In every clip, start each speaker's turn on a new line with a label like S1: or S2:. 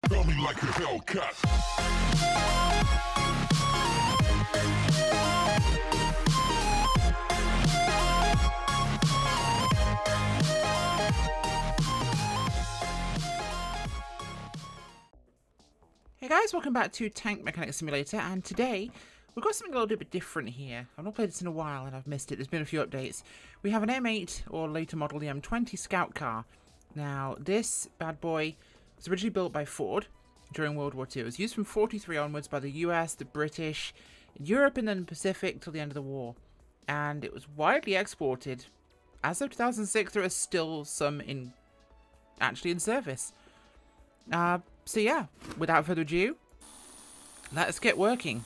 S1: Tell me like a Hellcat.
S2: Hey guys, welcome back to Tank Mechanic Simulator, and today we've got something a little bit different here. I've not played this in a while and I've missed it. There's been a few updates. We have an M8 or later model, the M20 Scout Car. Now this bad boy was originally built by Ford during World War II. It was used from 43 onwards by the US, the British, Europe and then the Pacific till the end of the war. And it was widely exported. As of 2006 there are still some actually in service. So yeah, without further ado, let's get working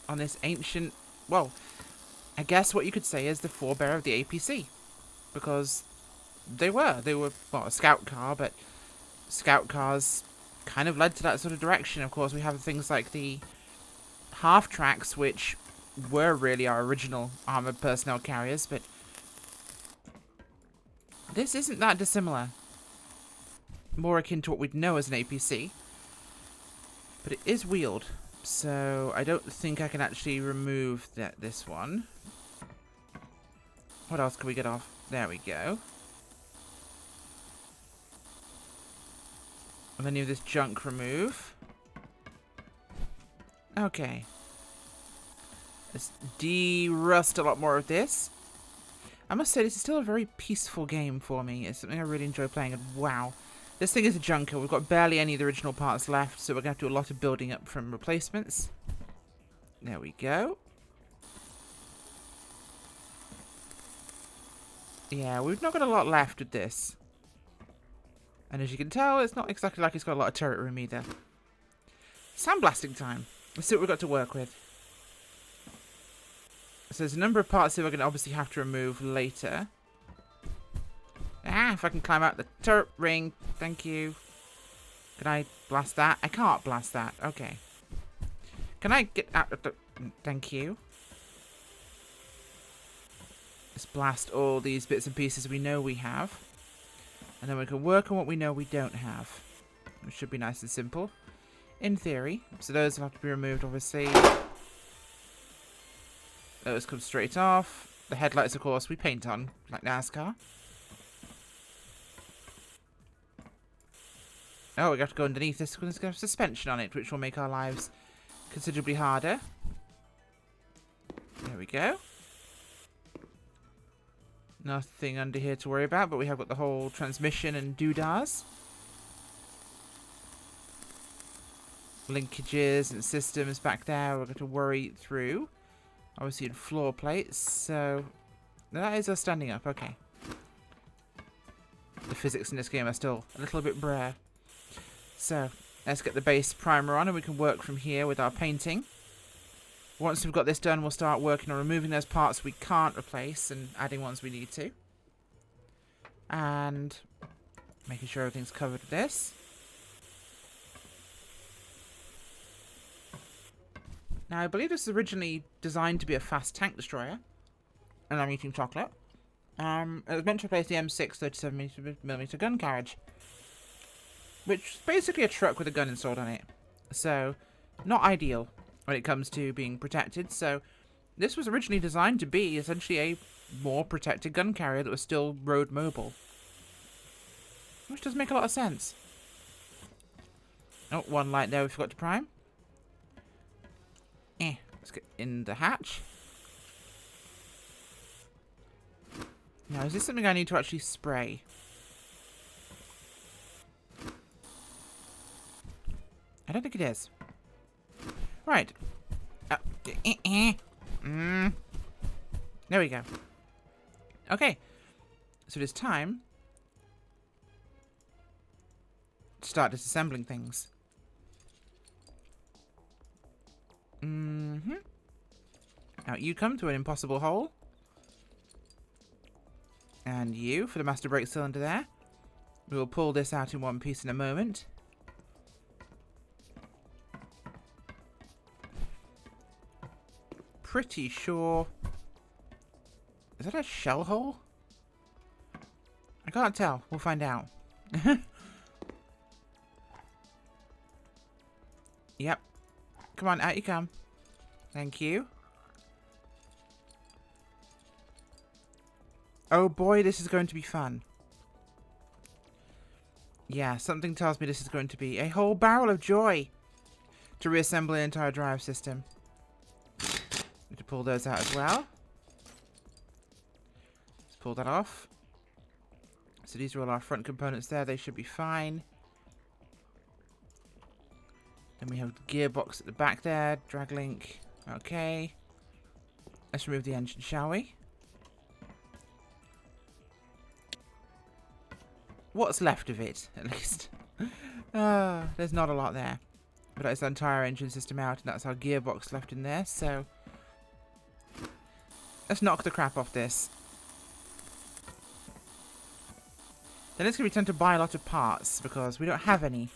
S2: on this ancient, well, I guess what you could say is the forebear of the APC. Because they were, well, a scout car, but scout cars kind of led to that sort of direction. Of course, we have things like the half-tracks, which were really our original armoured personnel carriers, but this isn't that dissimilar. More akin to what we'd know as an APC. But it is wheeled, so I don't think I can actually remove this one. What else can we get off? There we go. And any of this junk remove. Okay. Let's de-rust a lot more of this. I must say, this is still a very peaceful game for me. It's something I really enjoy playing, and wow. This thing is a junker. We've got barely any of the original parts left, so we're going to have to do a lot of building up from replacements. There we go. Yeah, we've not got a lot left with this. And as you can tell, it's not exactly like it's got a lot of turret room either. Sandblasting time. Let's see what we've got to work with. So there's a number of parts that we're going to obviously have to remove later. Ah, if I can climb out the turret ring. Thank you. Can I blast that? I can't blast that. Okay. Can I get out of the... Thank you. Let's blast all these bits and pieces we know we have. And then we can work on what we know we don't have. Which should be nice and simple. In theory. So those will have to be removed, obviously. Those come straight off. The headlights, of course, we paint on, like NASCAR. Oh, we have to go underneath this because it's going to have suspension on it, which will make our lives considerably harder. There we go. Nothing under here to worry about, but we have got the whole transmission and doodahs. Linkages and systems back there we're going to worry through. Obviously in floor plates, so that is us standing up, okay. The physics in this game are still a little bit blur. So, let's get the base primer on and we can work from here with our painting. Once we've got this done, we'll start working on removing those parts we can't replace and adding ones we need to. And making sure everything's covered with this. Now, I believe this was originally designed to be a fast tank destroyer. And I'm eating chocolate. It was meant to replace the M6 37mm gun carriage. Which is basically a truck with a gun installed on it. So, not ideal when it comes to being protected. So, this was originally designed to be essentially a more protected gun carrier that was still road mobile. Which does make a lot of sense. Oh, one light there we forgot to prime. Let's get in the hatch. Now, is this something I need to actually spray? I don't think it is. Right. There we go. Okay. So it is time to start disassembling things. Now you come to an impossible hole. And you, for the master brake cylinder there. We will pull this out in one piece in a moment. Pretty sure... Is that a shell hole? I can't tell. We'll find out. Yep. Come on, out you come. Thank you. Oh boy, this is going to be fun. Yeah, something tells me this is going to be a whole barrel of joy to reassemble an entire drive system. Need to pull those out as well. Let's pull that off. So these are all our front components there. They should be fine. Then we have the gearbox at the back there. Drag link. Okay. Let's remove the engine, shall we? What's left of it, at least. There's not a lot there. But that's the entire engine system out, and that's our gearbox left in there, so... Let's knock the crap off this. Then it's going to be time to buy a lot of parts, because we don't have any.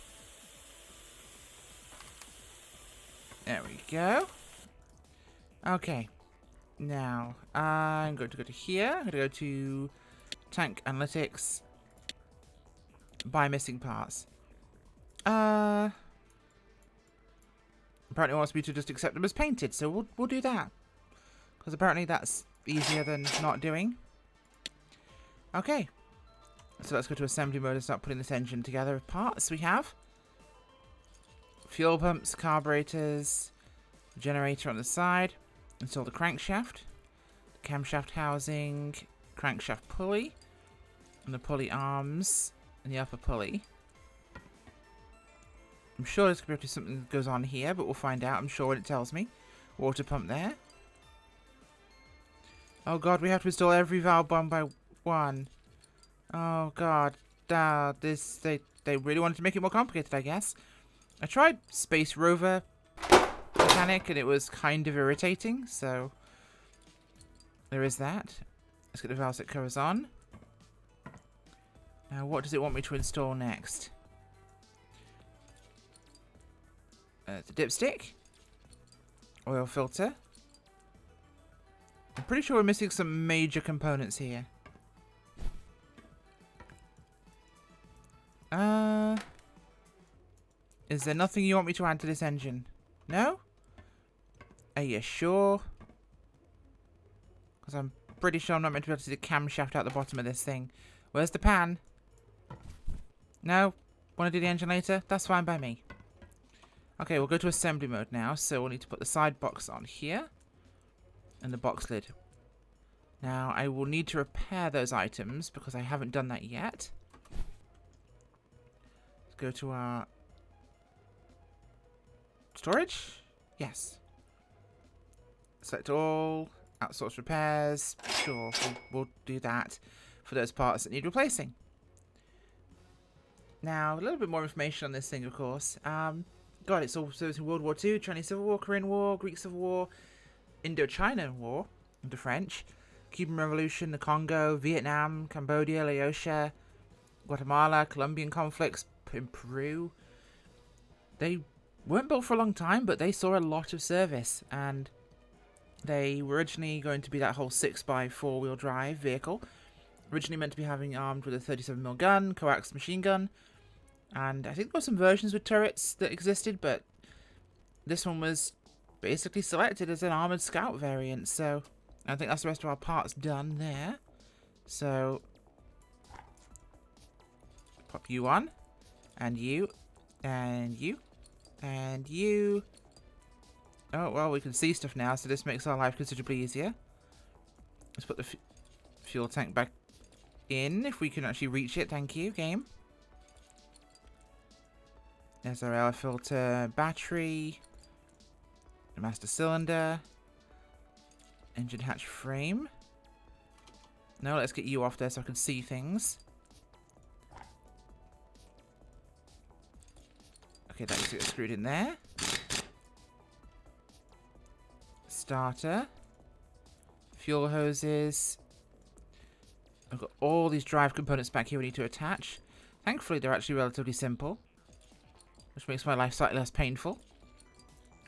S2: There we go. Okay. Now, I'm going to go to here. I'm going to go to Tank Analytics. Buy missing parts. Apparently it wants me to just accept them as painted, so we'll do that. Because apparently that's easier than not doing. Okay. So let's go to assembly mode and start putting this engine together with parts we have. Fuel pumps, carburetors, generator on the side. Install the crankshaft, camshaft housing, crankshaft pulley, and the pulley arms, and the upper pulley. I'm sure there's going to be something that goes on here, but we'll find out, I'm sure, when it tells me. Water pump there. Oh god, we have to install every valve one by one. Oh god. They really wanted to make it more complicated, I guess. I tried Space Rover Mechanic, and it was kind of irritating, so... There is that. Let's get the valve set covers on. Now, what does it want me to install next? The dipstick. Oil filter. I'm pretty sure we're missing some major components here. Is there nothing you want me to add to this engine? No? Are you sure? Because I'm pretty sure I'm not meant to be able to see the camshaft out the bottom of this thing. Where's the pan? No? Want to do the engine later? That's fine by me. Okay, we'll go to assembly mode now. So we'll need to put the side box on here. And the box lid. Now, I will need to repair those items because I haven't done that yet. Let's go to our... storage? Yes. Select all. Outsource repairs. Sure, we'll do that for those parts that need replacing. Now, a little bit more information on this thing, of course. God, it's all servicing World War II, Chinese Civil War, Korean War, Greek Civil War, Indochina War, under French, Cuban Revolution, the Congo, Vietnam, Cambodia, Laos, Guatemala, Colombian conflicts in Peru. They weren't built for a long time, but they saw a lot of service, and they were originally going to be that whole 6x4 wheel drive vehicle. Originally meant to be having armed with a 37mm gun, coax machine gun, and I think there were some versions with turrets that existed, but this one was basically selected as an armoured scout variant, so I think that's the rest of our parts done there. So, pop you on, and you, and you, and you. Oh, well, we can see stuff now, so this makes our life considerably easier. Let's put the fuel tank back in, if we can actually reach it. Thank you, game. There's our air filter battery. The master cylinder. Engine hatch frame. No, let's get you off there so I can see things. Okay, that needs to get screwed in there. Starter. Fuel hoses. I've got all these drive components back here we need to attach. Thankfully, they're actually relatively simple, which makes my life slightly less painful.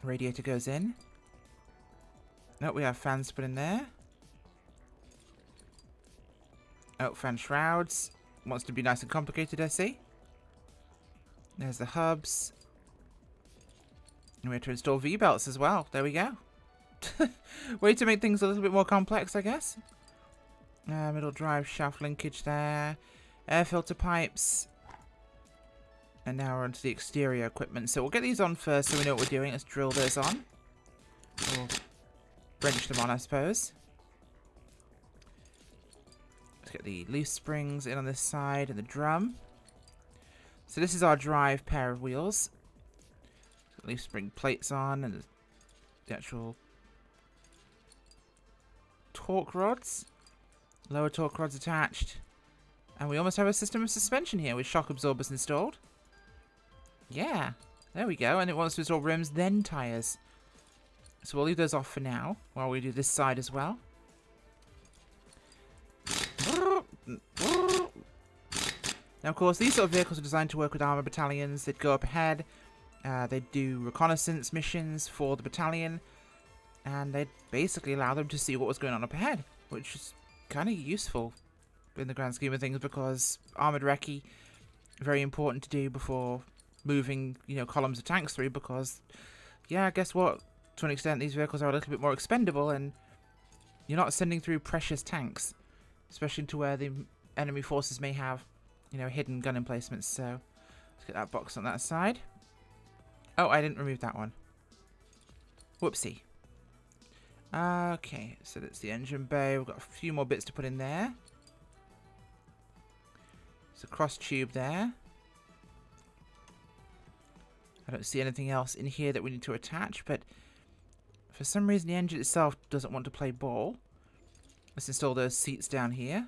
S2: Radiator goes in. Nope, we have fans to put in there. Oh, fan shrouds. Wants to be nice and complicated, I see. There's the hubs. And we have to install V-belts as well. There we go. Way to make things a little bit more complex, I guess. Middle drive shaft linkage there. Air filter pipes. And now we're onto the exterior equipment. So we'll get these on first so we know what we're doing. Let's drill those on. Or wrench them on, I suppose. Let's get the leaf springs in on this side and the drum. So this is our drive pair of wheels. Leaf spring plates on and the actual torque rods. Lower torque rods attached. And we almost have a system of suspension here with shock absorbers installed. Yeah, there we go. And it wants to install rims, then tyres. So we'll leave those off for now while we do this side as well. Now, of course, these sort of vehicles are designed to work with armour battalions. They'd go up ahead. They'd do reconnaissance missions for the battalion. And they'd basically allow them to see what was going on up ahead, which is kind of useful in the grand scheme of things because armoured recce, very important to do before moving, you know, columns of tanks through because, yeah, guess what? To an extent, these vehicles are a little bit more expendable and you're not sending through precious tanks, especially to where the enemy forces may have, you know, hidden gun emplacements. So let's get that box on that side. Oh, I didn't remove that one. Whoopsie. Okay, so that's the engine bay. We've got a few more bits to put in there. There's a cross tube there. I don't see anything else in here that we need to attach, but for some reason the engine itself doesn't want to play ball. Let's install those seats down here.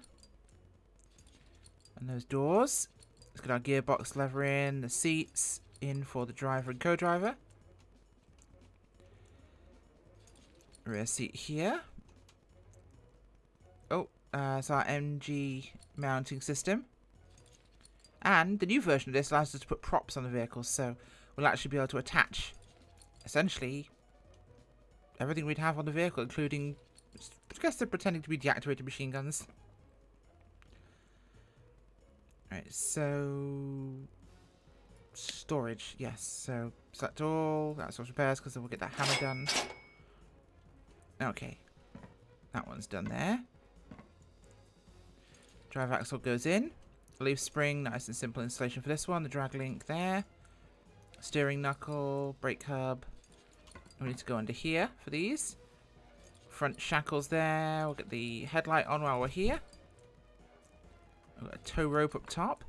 S2: And those doors. Let's get our gearbox lever in, the seats in for the driver and co-driver. Rear seat here. Oh, it's our MG mounting system. And the new version of this allows us to put props on the vehicles, so we'll actually be able to attach, essentially, everything we'd have on the vehicle, including, I guess they're pretending to be deactivated machine guns. Alright, so storage, yes. So select all, that's all repairs, because then we'll get that hammer done. Okay, that one's done there. Drive axle goes in. Leaf spring, nice and simple installation for this one. The drag link there. Steering knuckle, brake hub. We need to go under here for these. Front shackles there. We'll get the headlight on while we're here. We've got a tow rope up top.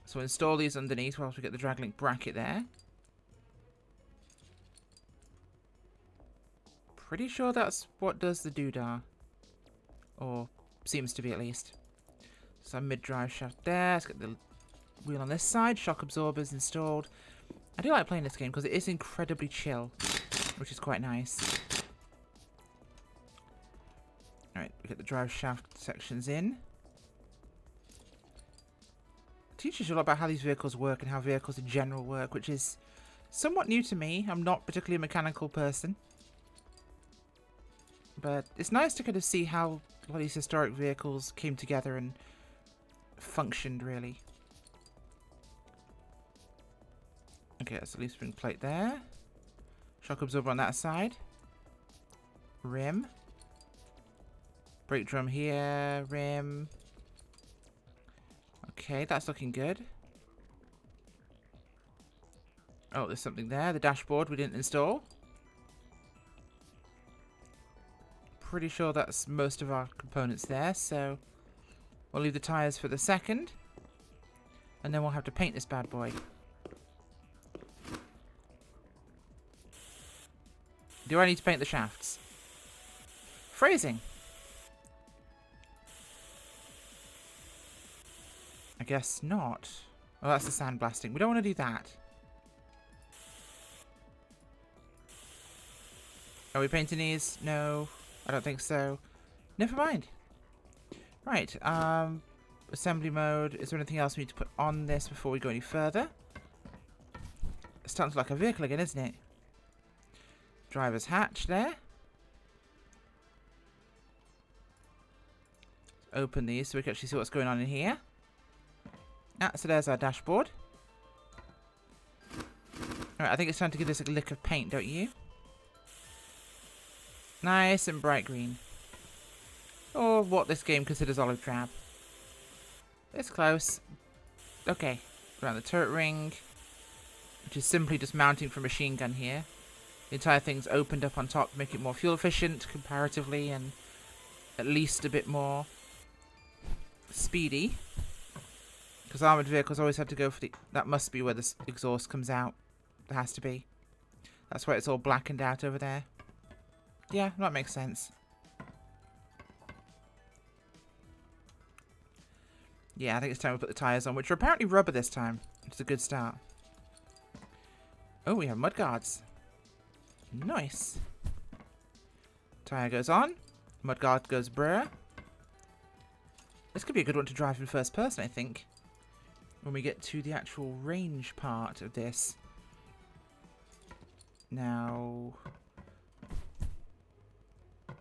S2: So we'll install these underneath whilst we get the drag link bracket there. Pretty sure that's what does the doodah. Or seems to be at least. So mid-drive shaft there. Let's get the wheel on this side. Shock absorbers installed. I do like playing this game because it is incredibly chill, which is quite nice. Alright, we get the drive shaft sections in. It teaches you a lot about how these vehicles work and how vehicles in general work, which is somewhat new to me. I'm not particularly a mechanical person. But it's nice to kind of see how a lot of these historic vehicles came together and functioned, really. Okay, that's the leaf spring plate there. Shock absorber on that side. Rim. Brake drum here. Rim. Okay, that's looking good. Oh, there's something there. The dashboard we didn't install. Pretty sure that's most of our components there, so we'll leave the tyres for the second. And then we'll have to paint this bad boy. Do I need to paint the shafts? Phrasing. I guess not. Oh, that's the sandblasting. We don't want to do that. Are we painting these? No, I don't think so. Never mind. Right, assembly mode. Is there anything else we need to put on this before we go any further? It's starting to look like a vehicle again, isn't it? Driver's hatch there. Open these so we can actually see what's going on in here. Ah, so there's our dashboard. Alright, I think it's time to give this a lick of paint, don't you? Nice and bright green. Or what this game considers olive drab. It's close. Okay. Around the turret ring. Which is simply just mounting for a machine gun here. The entire thing's opened up on top to make it more fuel efficient comparatively and at least a bit more speedy. Because armoured vehicles always have to go for the... That must be where this exhaust comes out. There has to be. That's why it's all blackened out over there. Yeah, that makes sense. Yeah, I think it's time we put the tyres on, which are apparently rubber this time. Which is a good start. Oh, we have mud guards. Nice. Tyre goes on. Mud guard goes brr. This could be a good one to drive in first person, I think. When we get to the actual range part of this. Now...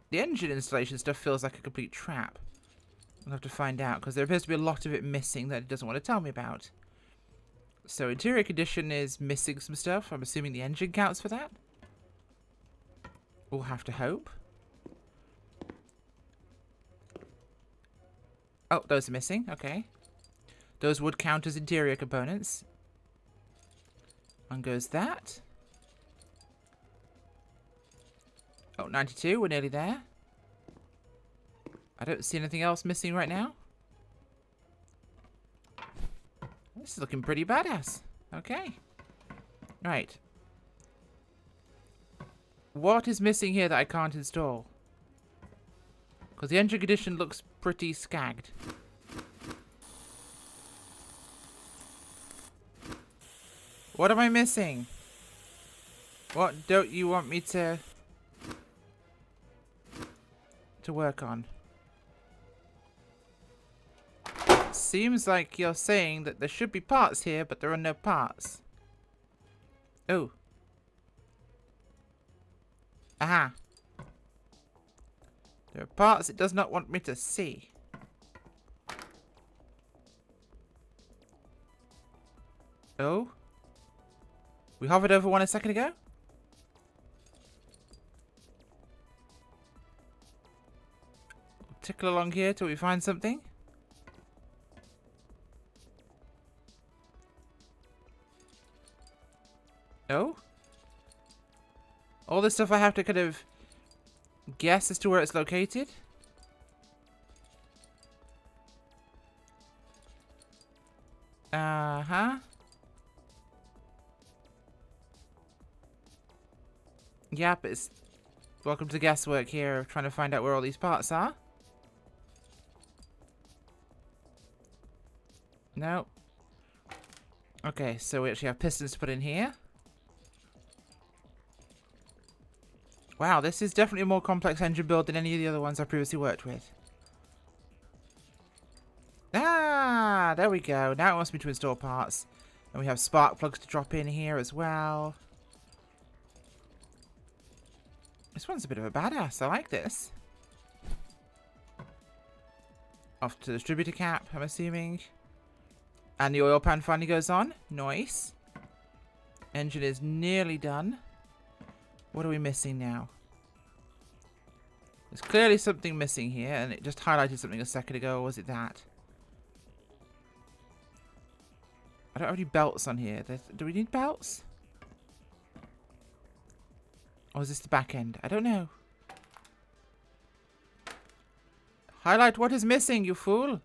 S2: The engine installation stuff feels like a complete trap. I'll have to find out, because there appears to be a lot of it missing that it doesn't want to tell me about. So interior condition is missing some stuff. I'm assuming the engine counts for that. We'll have to hope. Oh, those are missing. Okay. Those would count as interior components. On goes that. Oh, 92. We're nearly there. I don't see anything else missing right now. This is looking pretty badass. Okay. Right. What is missing here that I can't install? Because the engine condition looks pretty skagged. What am I missing? What don't you want me to work on? Seems like you're saying that there should be parts here, but there are no parts. Oh. Aha. There are parts it does not want me to see. Oh. We hovered over one a second ago? We'll tickle along here till we find something. Oh? All this stuff I have to kind of guess as to where it's located? Uh-huh. Yep, it's... Welcome to guesswork here, trying to find out where all these parts are. No. Okay, so we actually have pistons to put in here. Wow, this is definitely a more complex engine build than any of the other ones I've previously worked with. Ah, there we go. Now it wants me to install parts. And we have spark plugs to drop in here as well. This one's a bit of a badass. I like this. Off to the distributor cap, I'm assuming. And the oil pan finally goes on. Nice. Engine is nearly done. What are we missing now? There's clearly something missing here, and it just highlighted something a second ago, or was it that? I don't have any belts on here. Do we need belts? Or is this the back end? I don't know. Highlight what is missing, you fool!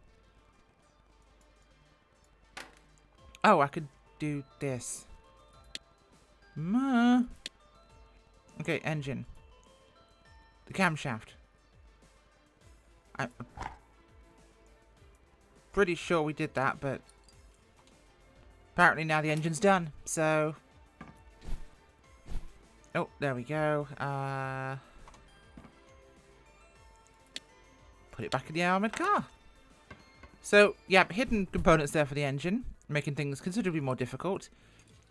S2: Oh, I could do this. Okay, engine. The camshaft. I'm pretty sure we did that, but apparently now the engine's done, so... Oh, there we go. Put it back in the armoured car. So, yeah, hidden components there for the engine, making things considerably more difficult.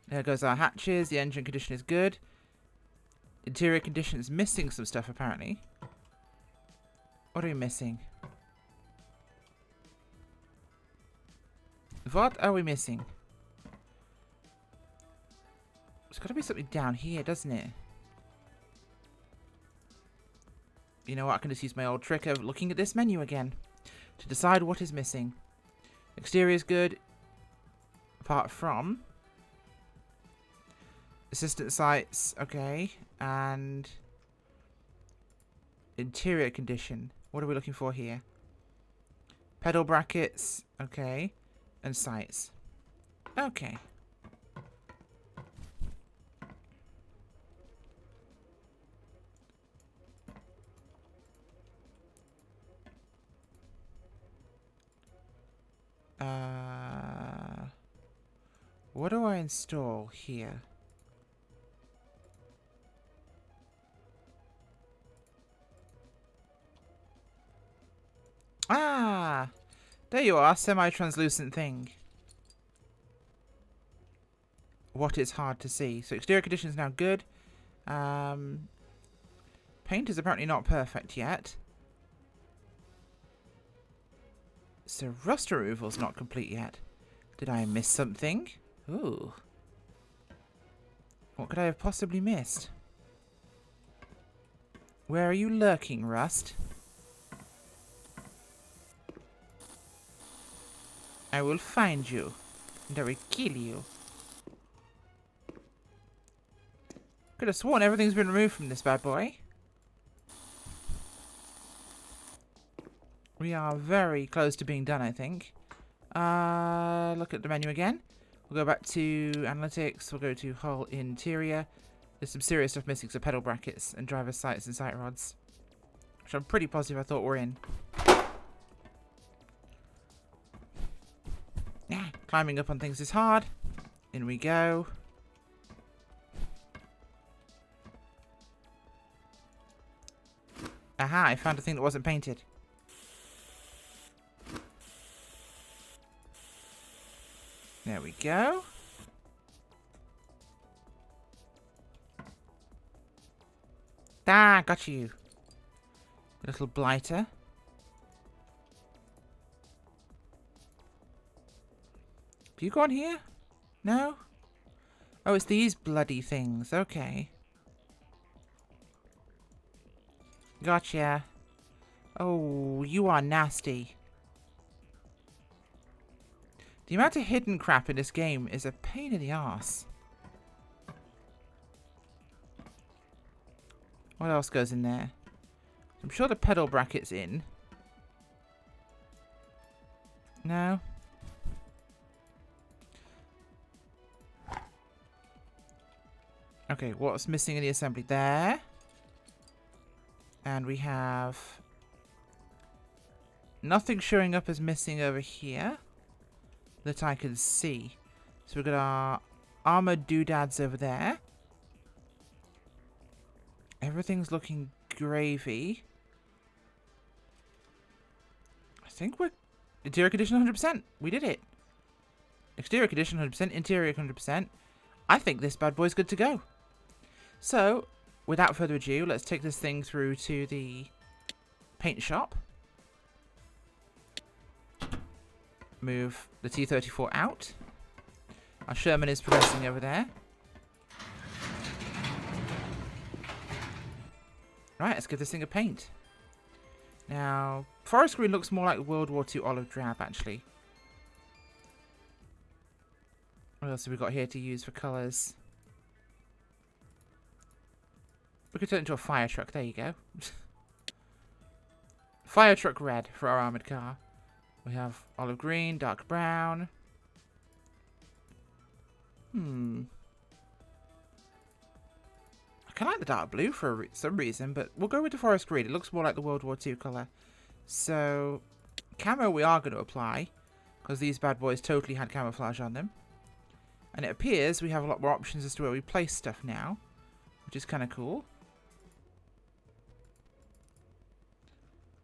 S2: There goes our hatches. The engine condition is good. Interior condition is missing some stuff, apparently. What are we missing? What are we missing? There's got to be something down here, doesn't it? You know what? I can just use my old trick of looking at this menu again to decide what is missing. Exterior is good, apart from assistant sights, okay, and interior condition. What are we looking for here? Pedal brackets, okay, and sights. Okay. What do I install here? Ah! There you are, semi-translucent thing. What is hard to see. So exterior condition is now good. Paint is apparently not perfect yet. So rust removal is not complete yet. Did I miss something? Ooh. What could I have possibly missed? Where are you lurking, Rust? I will find you. And I will kill you. Could have sworn everything's been removed from this bad boy. We are very close to being done, I think. Look at the menu again. We'll go back to analytics. We'll go to hull interior. There's some serious stuff missing, so pedal brackets and driver sights and sight rods, which I'm pretty positive I thought were in. Yeah, climbing up on things is hard. In we go. Aha, I found a thing that wasn't painted. There we go. Ah, got you. Little blighter. Do you go on here? No? Oh, it's these bloody things. Okay. Gotcha. Oh, you are nasty. The amount of hidden crap in this game is a pain in the arse. What else goes in there? I'm sure the pedal bracket's in. No? Okay, what's missing in the assembly? There. And we have nothing showing up as missing over here that I can see. So we've got our armored doodads over there. Everything's looking gravy. I think we're... Interior condition 100%. We did it. Exterior condition 100%. Interior 100%. I think this bad boy's good to go. So, without further ado, let's take this thing through to the paint shop. Move the T-34 out. Our Sherman is progressing over there. Right, let's give this thing a paint. Now, forest green looks more like World War II olive drab, actually. What else have we got here to use for colours? We could turn it into a fire truck. There you go. Fire truck red for our armoured car. We have olive green, dark brown. I kind of like the dark blue for some reason, but we'll go with the forest green. It looks more like the World War II colour. So, camo we are going to apply, because these bad boys totally had camouflage on them. And it appears we have a lot more options as to where we place stuff now, which is kind of cool.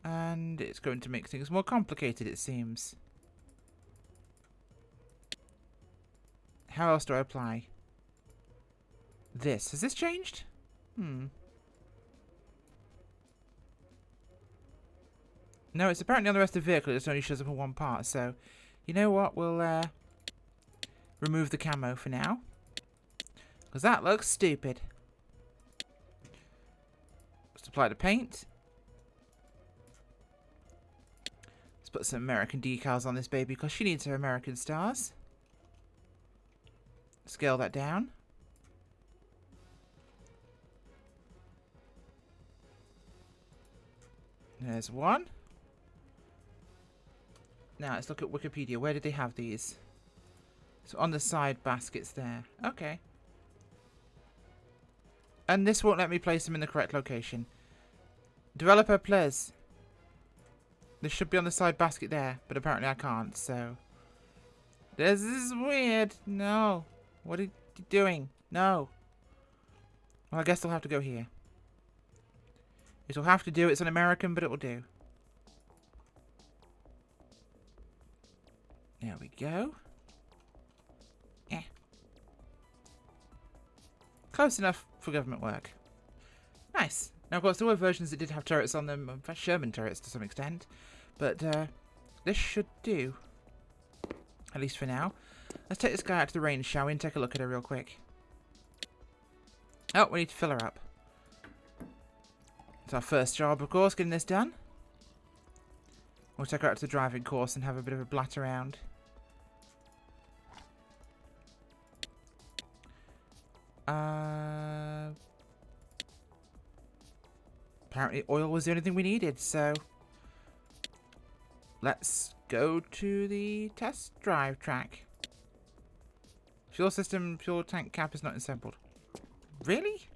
S2: And it's going to make things more complicated, it seems. How else do I apply? This. Has this changed? No, it's apparently on the rest of the vehicle. It only shows up in one part. So, you know what? We'll remove the camo for now. Because that looks stupid. Let's apply the paint. Let's put some American decals on this baby because she needs her American stars. Scale that down. There's one. Now let's look at Wikipedia. Where did they have these? So on the side baskets there. Okay. And this won't let me place them in the correct location. Developer, please. This should be on the side basket there, but apparently I can't, so... This is weird. No. What are you doing? No. Well, I guess they'll have to go here. It'll have to do. It's an American, but it will do. There we go. Eh. Close enough for government work. Nice. Now, of course, there were versions that did have turrets on them. In fact, Sherman turrets to some extent. But this should do. At least for now. Let's take this guy out to the range, shall we? And take a look at her real quick. Oh, we need to fill her up. It's our first job, of course, getting this done. We'll take her out to the driving course and have a bit of a blat around. Apparently oil was the only thing we needed, so let's go to the test drive track. Fuel system, fuel tank cap is not assembled. Really?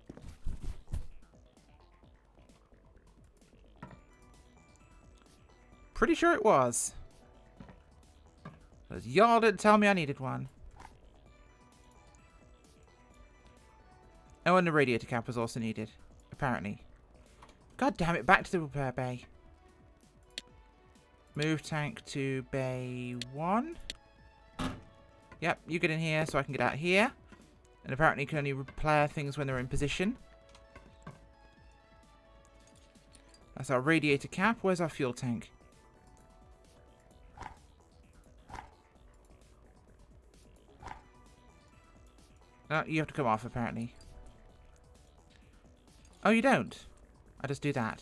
S2: Pretty sure it was. But y'all didn't tell me I needed one. Oh, and the radiator cap was also needed, apparently. God damn it, back to the repair bay. Move tank to bay 1. Yep, you get in here so I can get out here. And apparently you can only repair things when they're in position. That's our radiator cap. Where's our fuel tank? Oh, you have to come off, apparently. Oh, you don't? I just do that.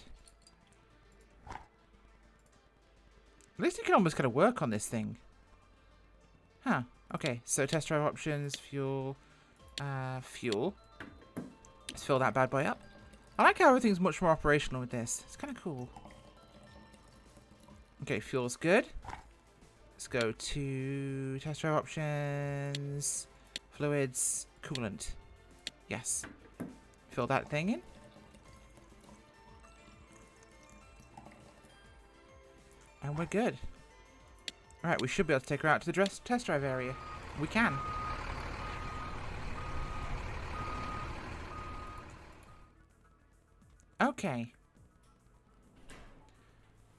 S2: At least you can almost kind of work on this thing. Huh. Okay, so test drive options, fuel, fuel. Let's fill that bad boy up. I like how everything's much more operational with this. It's kind of cool. Okay, fuel's good. Let's go to test drive options, fluids, coolant. Yes. Fill that thing in. And we're good. Alright, we should be able to take her out to the test drive area. We can. Okay.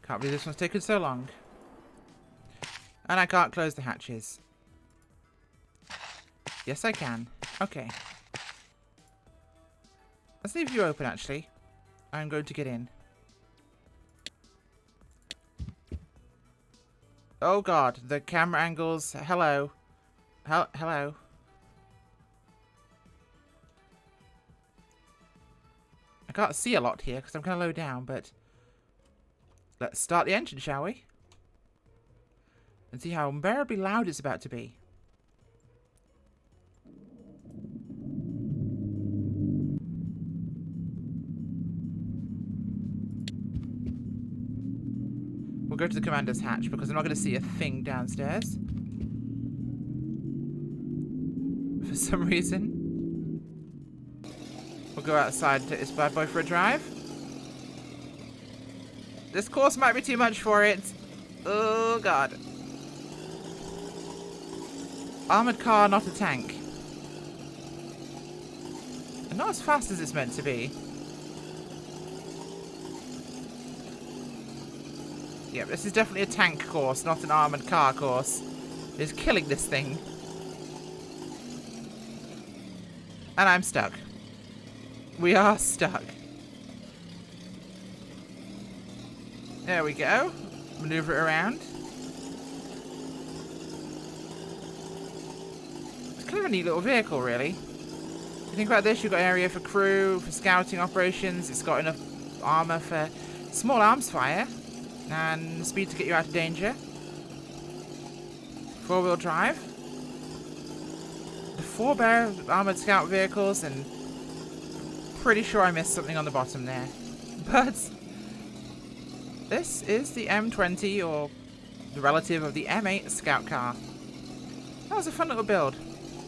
S2: Can't believe this one's taken so long. And I can't close the hatches. Yes, I can. Okay. Let's leave you open, actually. I'm going to get in. Oh god, the camera angles. Hello. Hello. I can't see a lot here because I'm kind of low down, but let's start the engine, shall we? And see how unbearably loud it's about to be. We'll go to the commander's hatch because I'm not going to see a thing downstairs. For some reason. We'll go outside and take this bad boy for a drive. This course might be too much for it. Oh god. Armored car, not a tank. And not as fast as it's meant to be. Yeah, this is definitely a tank course, not an armoured car course. It's killing this thing. And I'm stuck. We are stuck. There we go. Maneuver it around. It's kind of a neat little vehicle, really. you think about this, you've got area for crew, for scouting operations. It's got enough armor for small arms fire and speed to get you out of danger. 4-wheel drive. The 4 armored scout vehicles, and pretty sure I missed something on the bottom there. But this is the M20, or the relative of the M8 Scout Car. That was a fun little build.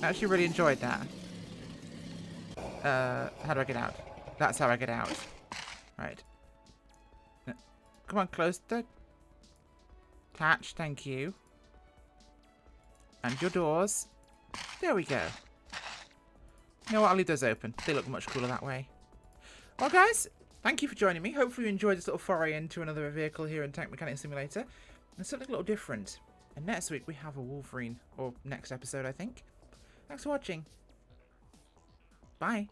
S2: I actually really enjoyed that. How do I get out? That's how I get out. Right. Come on, close the hatch, thank you. And your doors. There we go. You know what, I'll leave those open. They look much cooler that way. Well, guys, thank you for joining me. Hopefully you enjoyed this little foray into another vehicle here in Tank Mechanic Simulator. It's something a little different. And next week we have a Wolverine, or next episode, I think. Thanks for watching. Bye.